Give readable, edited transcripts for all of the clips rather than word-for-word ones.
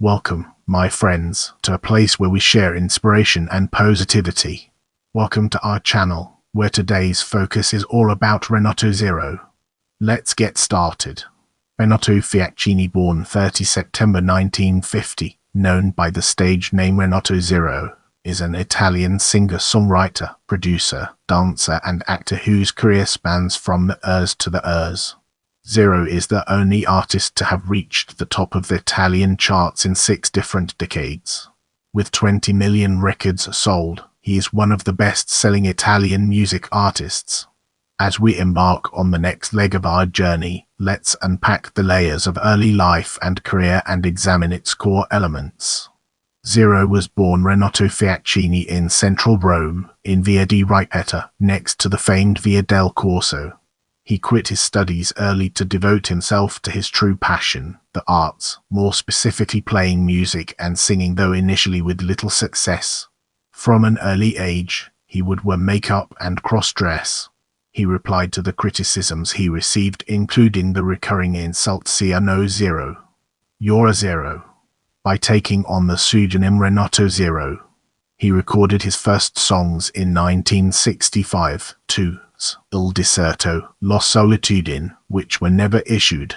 Welcome, my friends, to a place where we share inspiration and positivity. Welcome to our channel, where today's focus is all about Renato Zero. Let's get started. Renato Fiacchini, born 30 September 1950, known by the stage name Renato Zero, is an Italian singer-songwriter, producer, dancer and actor whose career spans from the Rs to the Rs. Zero is the only artist to have reached the top of the Italian charts in 6 different decades. With 20 million records sold, he is one of the best-selling Italian music artists. As we embark on the next leg of our journey, let's unpack the layers of early life and career and examine its core elements. Zero was born Renato Fiacchini in central Rome, in Via di Ripetta, next to the famed Via del Corso. He quit his studies early to devote himself to his true passion, the arts, more specifically playing music and singing, though initially with little success. From an early age, he would wear makeup and cross-dress. He replied to the criticisms he received, including the recurring insult "Singer Zero," "You're a zero," by taking on the pseudonym Renato Zero. He recorded his first songs in 1965, two, Il Deserto, La Solitudine, which were never issued.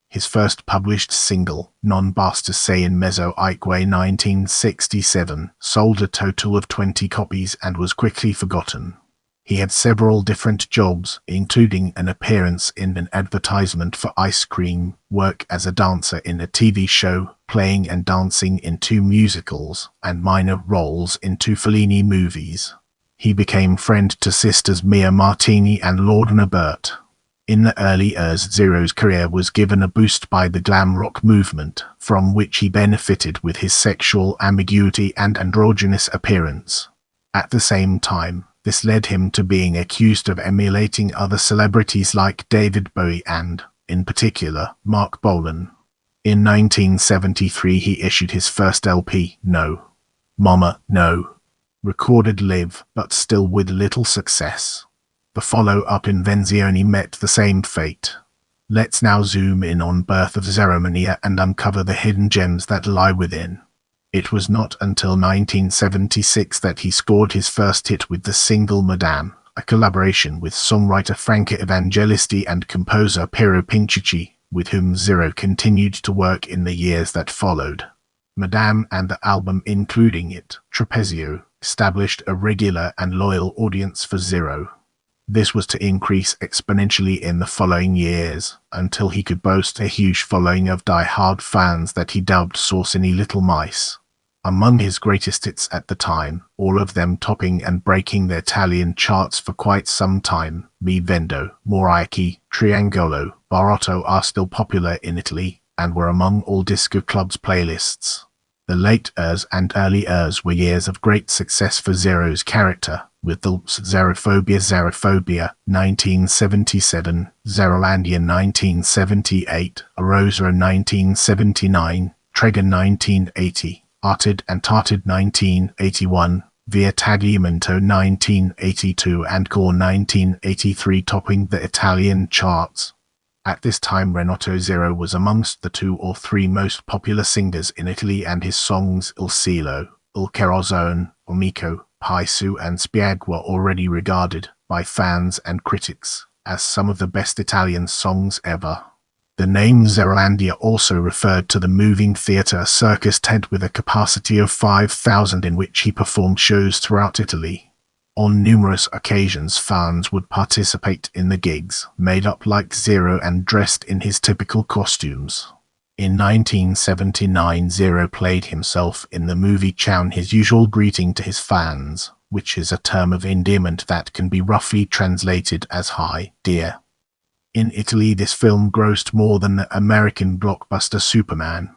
His first published single, Non Basta Se in Mezzo Ique 1967, sold a total of 20 copies and was quickly forgotten. He had several different jobs, including an appearance in an advertisement for ice cream, work as a dancer in a TV show, playing and dancing in 2 musicals, and minor roles in 2 Fellini movies. He became friend to sisters Mia Martini and Lorna Burt. In the early years, Zero's career was given a boost by the glam rock movement, from which he benefited with his sexual ambiguity and androgynous appearance. At the same time, this led him to being accused of emulating other celebrities like David Bowie and, in particular, Mark Bolan. In 1973 he issued his first LP, No. Mama, No. Recorded live, but still with little success. The follow-up Invenzione met the same fate. Let's now zoom in on Birth of Zeromania and uncover the hidden gems that lie within. It was not until 1976 that he scored his first hit with the single Madame, a collaboration with songwriter Franca Evangelisti and composer Piero Pinchucci, with whom Zero continued to work in the years that followed. Madame and the album including it, Trapezio, established a regular and loyal audience for Zero. This was to increase exponentially in the following years, until he could boast a huge following of die-hard fans that he dubbed Saucony Little Mice. Among his greatest hits at the time, all of them topping and breaking the Italian charts for quite some time, Mi Vendo, Moraichi, Triangolo, Barotto are still popular in Italy, and were among all disco clubs' playlists. The late years and early years were years of great success for Zero's character, with the Zerophobia 1977, Zerolandia 1978, Arosa 1979, Trega 1980, Arted and Tarted 1981, Via Tagliamento 1982 and Core 1983 topping the Italian charts. At this time Renato Zero was amongst the 2 or 3 most popular singers in Italy, and his songs Il Cielo, Il Corazon, Amico, Paisu and Spiag were already regarded, by fans and critics, as some of the best Italian songs ever. The name Zerolandia also referred to the moving theatre circus tent with a capacity of 5,000 in which he performed shows throughout Italy. On numerous occasions fans would participate in the gigs, made up like Zero and dressed in his typical costumes. In 1979 Zero played himself in the movie Ciao, his usual greeting to his fans, which is a term of endearment that can be roughly translated as "Hi, dear." In Italy this film grossed more than the American blockbuster Superman.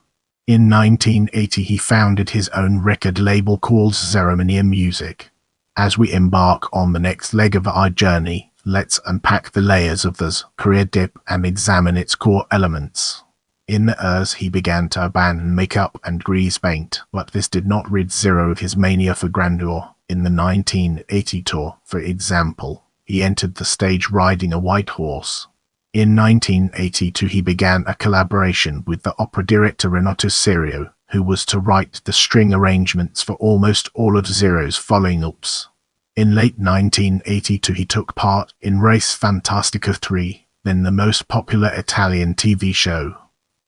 In 1980 he founded his own record label called Zeromania Music. As we embark on the next leg of our journey, let's unpack the layers of this career dip and examine its core elements. In the years he began to abandon makeup and grease paint, but this did not rid Zero of his mania for grandeur. In the 1980 tour, for example, he entered the stage riding a white horse. In 1982 he began a collaboration with the opera director Renato Zero, who was to write the string arrangements for almost all of Zero's following ups. In late 1982 he took part in Race Fantastica 3, then the most popular Italian TV show.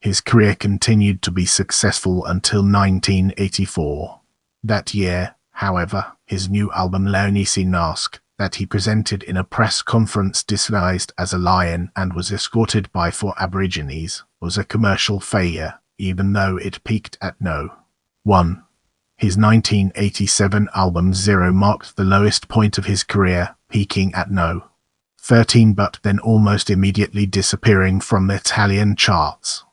His career continued to be successful until 1984. That year, however, his new album Leonisi Nasc, that he presented in a press conference disguised as a lion and was escorted by 4 Aborigines, was a commercial failure, even though it peaked at no. 1. His 1987 album Zero marked the lowest point of his career, peaking at no. 13 but then almost immediately disappearing from the Italian charts.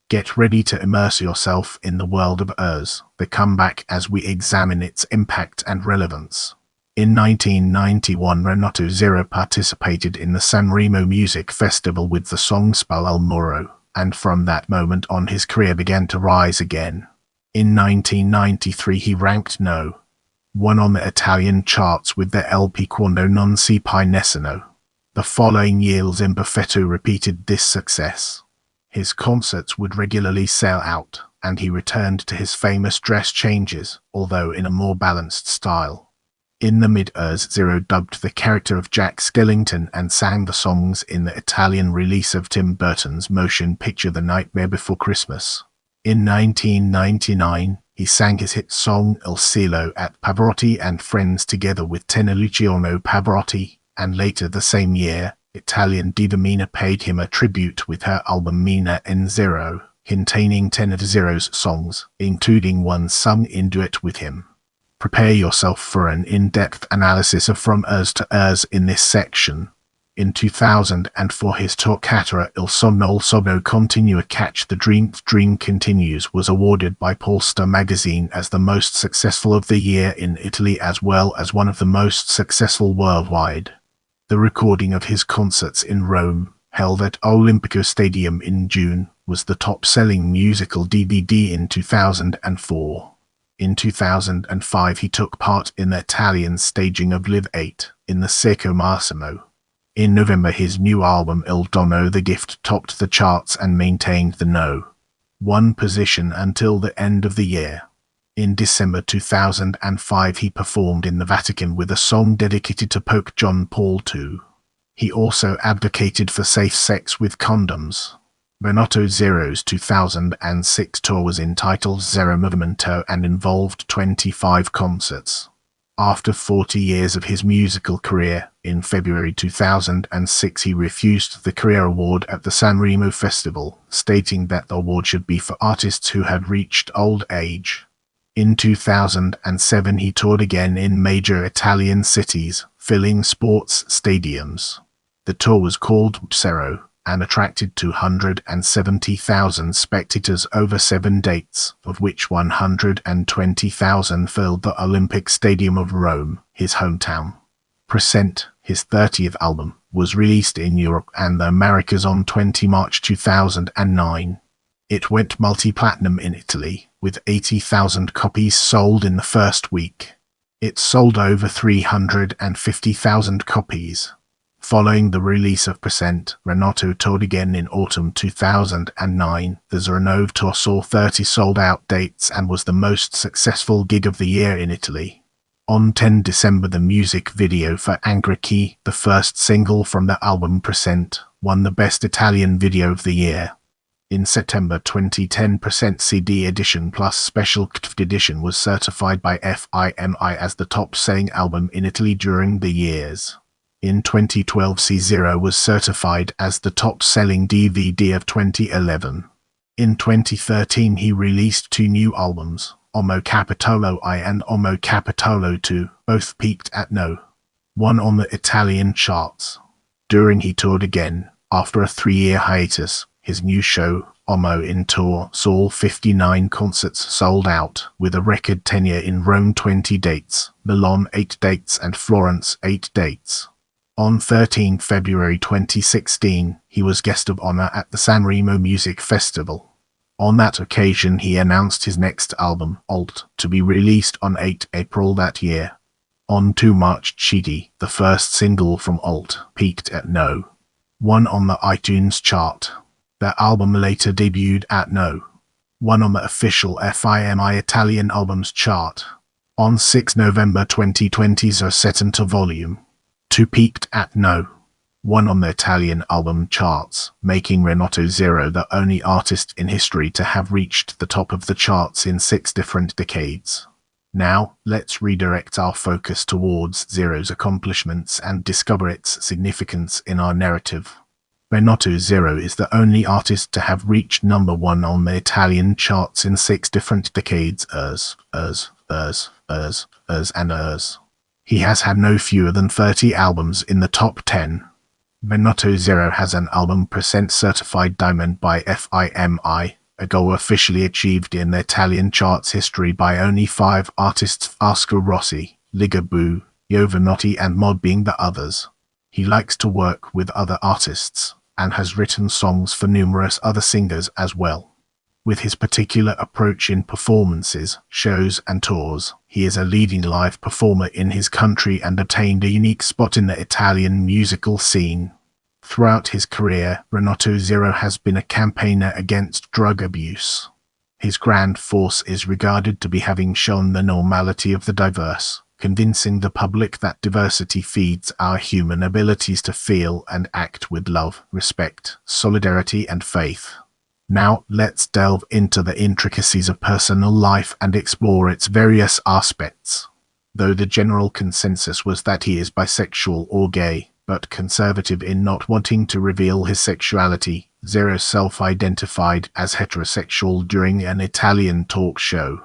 Get ready to immerse yourself in the world of Urs, the comeback, as we examine its impact and relevance. In 1991, Renato Zero participated in the Sanremo Music Festival with the song Spal al Muro, and from that moment on his career began to rise again. In 1993 he ranked no. 1 on the Italian charts with the LP Quando non si pai nessuno. The following years Imperfetto repeated this success. His concerts would regularly sell out, and he returned to his famous dress changes, although in a more balanced style. In the mid-Urs, Zero dubbed the character of Jack Skellington and sang the songs in the Italian release of Tim Burton's motion picture The Nightmare Before Christmas. In 1999, he sang his hit song Il Cielo at Pavarotti and Friends together with tenor Luciano Pavarotti, and later the same year, Italian diva Mina paid him a tribute with her album Mina in Zero, containing 10 of Zero's songs, including one sung in duet with him. Prepare yourself for an in-depth analysis of From Urs to Urs in this section. In 2004 his toccata Il Sonno Continua Catch the Dream Continues was awarded by Polstar magazine as the most successful of the year in Italy as well as one of the most successful worldwide. The recording of his concerts in Rome, held at Olimpico Stadium in June, was the top-selling musical DVD in 2004. In 2005 he took part in the Italian staging of Live 8 in the Circo Massimo. In November his new album Il Dono the Gift topped the charts and maintained the no. 1 position until the end of the year. In December 2005 he performed in the Vatican with a song dedicated to Pope John Paul II. He also advocated for safe sex with condoms. Renato Zero's 2006 tour was entitled Zero Movimento and involved 25 concerts. After 40 years of his musical career, in February 2006 he refused the Career Award at the Sanremo Festival, stating that the award should be for artists who had reached old age. In 2007 he toured again in major Italian cities, filling sports stadiums. The tour was called Zero, and attracted 270,000 spectators over 7 dates, of which 120,000 filled the Olympic Stadium of Rome, his hometown. Present, his 30th album, was released in Europe and the Americas on 20 March 2009. It went multi-platinum in Italy, with 80,000 copies sold in the first week. It sold over 350,000 copies. Following the release of Present, Renato toured again in autumn 2009. The Zeronov tour saw 30 sold-out dates and was the most successful gig of the year in Italy. On 10 December the music video for Angrichi, the first single from the album Present, won the Best Italian Video of the Year. In September 2010 Present CD edition plus Special KTV edition was certified by FIMI as the top-selling album in Italy during the years. In 2012 C0 was certified as the top-selling DVD of 2011. In 2013 he released 2 new albums, Omo Capitolo I and Omo Capitolo II, both peaked at no. 1 on the Italian charts. During he toured again, after a 3-year hiatus, his new show, Omo in Tour, saw 59 concerts sold out, with a record tenure in Rome 20 dates, Milan 8 dates and Florence 8 dates. On 13 February 2016, he was guest of honor at the Sanremo Music Festival. On that occasion he announced his next album, Alt, to be released on 8 April that year. On 2 March Chidi, the first single from Alt, peaked at no. 1 on the iTunes chart. The album later debuted at no. 1 on the official FIMI Italian albums chart. On 6 November 2020, Zero set into volume 2 peaked at No. 1 on the Italian album charts, making Renato Zero the only artist in history to have reached the top of the charts in 6 different decades. Now, let's redirect our focus towards Zero's accomplishments and discover its significance in our narrative. Renato Zero is the only artist to have reached number 1 on the Italian charts in 6 different decades. He has had no fewer than 30 albums in the top 10. Renato Zero has an album % certified diamond by FIMI, a goal officially achieved in the Italian charts history by only 5 artists, Oscar Rossi, Ligabue, Jovanotti and Mod being the others. He likes to work with other artists, and has written songs for numerous other singers as well. With his particular approach in performances, shows and tours, he is a leading live performer in his country and attained a unique spot in the Italian musical scene. Throughout his career, Renato Zero has been a campaigner against drug abuse. His grand force is regarded to be having shown the normality of the diverse, convincing the public that diversity feeds our human abilities to feel and act with love, respect, solidarity and faith. Now, let's delve into the intricacies of personal life and explore its various aspects. Though the general consensus was that he is bisexual or gay, but conservative in not wanting to reveal his sexuality, Zero self-identified as heterosexual during an Italian talk show.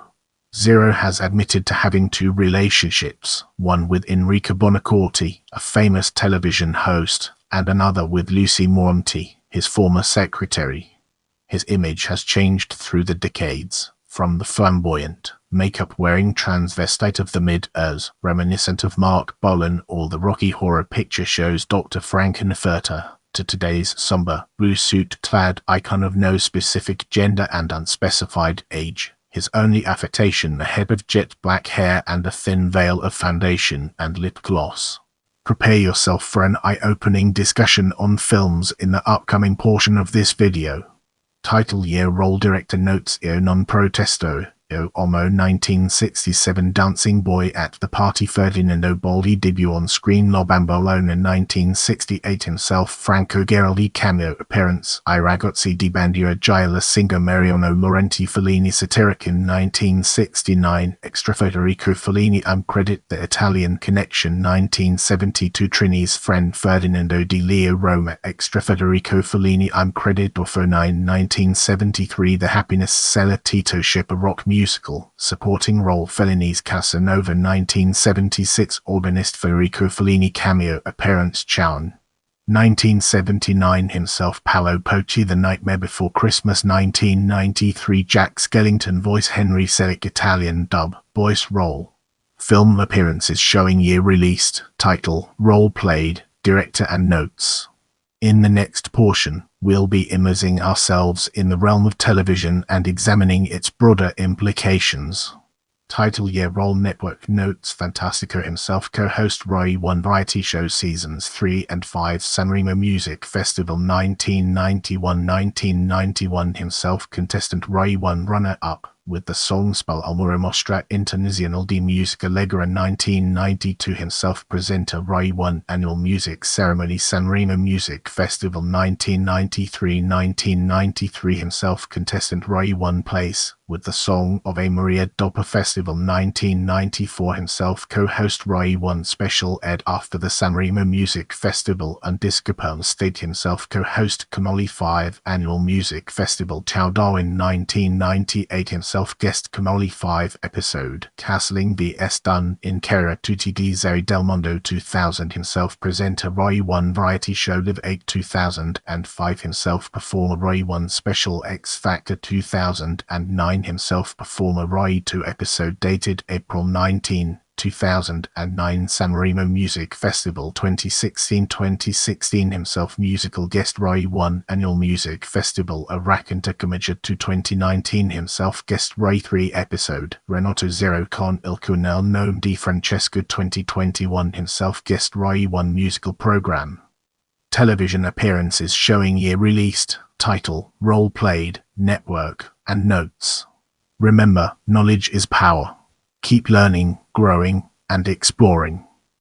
Zero has admitted to having 2 relationships, one with Enrico Bonacorti, a famous television host, and another with Lucy Moronti, his former secretary. His image has changed through the decades, from the flamboyant, makeup-wearing transvestite of the mid-years, reminiscent of Mark Bolan or the Rocky Horror Picture Show's Dr. Frankenfurter, to today's somber, blue suit-clad icon of no specific gender and unspecified age. His only affectation a head of jet black hair and a thin veil of foundation and lip gloss. Prepare yourself for an eye-opening discussion on films in the upcoming portion of this video. Title Year Role Director Notes Io non protesto, io amo 1967 Dancing Boy at the Party Ferdinando Baldi debut on screen Lo Bambolone in 1968 himself Franco Gheraldi cameo appearance I Ragazzi di Bandiera Gila singer Mariano Laurenti Fellini satiric in 1969 extra Federico Fellini credit The Italian Connection 1972 Trini's friend Ferdinando di Leo Roma extra Federico Fellini credit Orfo 9 1973 The Happiness Seller Tito Ship a rock musical, supporting role Fellini's Casanova 1976 organist Federico Fellini cameo appearance Chown 1979 himself Paolo Pochi The Nightmare Before Christmas 1993 Jack Skellington voice Henry Selick Italian dub, voice role. Film appearances showing year released, title, role played, director and notes. In the next portion, we'll be immersing ourselves in the realm of television and examining its broader implications. Title Year Role Network Notes Fantastico himself co-host Rai 1 Variety Show Seasons 3 and 5 Sanremo Music Festival 1991 himself contestant Rai 1 runner-up with the song Spal Almura Mostra Internazionale di Musica Allegra 1992 himself presenter Rai 1 Annual Music Ceremony Sanremo Music Festival 1993 himself contestant Rai 1 place with the song of A Maria Dopo Festival 1994 himself co-host Rai 1 Special Ed after the Sanremo Music Festival and Discopone State himself co-host Canoli 5 Annual Music Festival Ciao Darwin 1998 himself guest Canoli 5 episode Castling vs Done in Kera Tutti di Zeri del Mondo 2000 himself presenter Rai 1 Variety Show Live 8 2005 himself performer Rai 1 Special X Factor 2009 himself performer Rai 2 episode dated April 19, 2009 Sanremo Music Festival 2016 himself musical guest Rai 1 Annual Music Festival A Racconta Comigia to 2019 himself guest Rai 3 episode Renato Zero con il Coronel Nome di Francesco 2021 himself guest Rai 1 musical program. television appearances showing year released, title, role played, network, and notes. Remember, knowledge is power. Keep learning, growing, and exploring.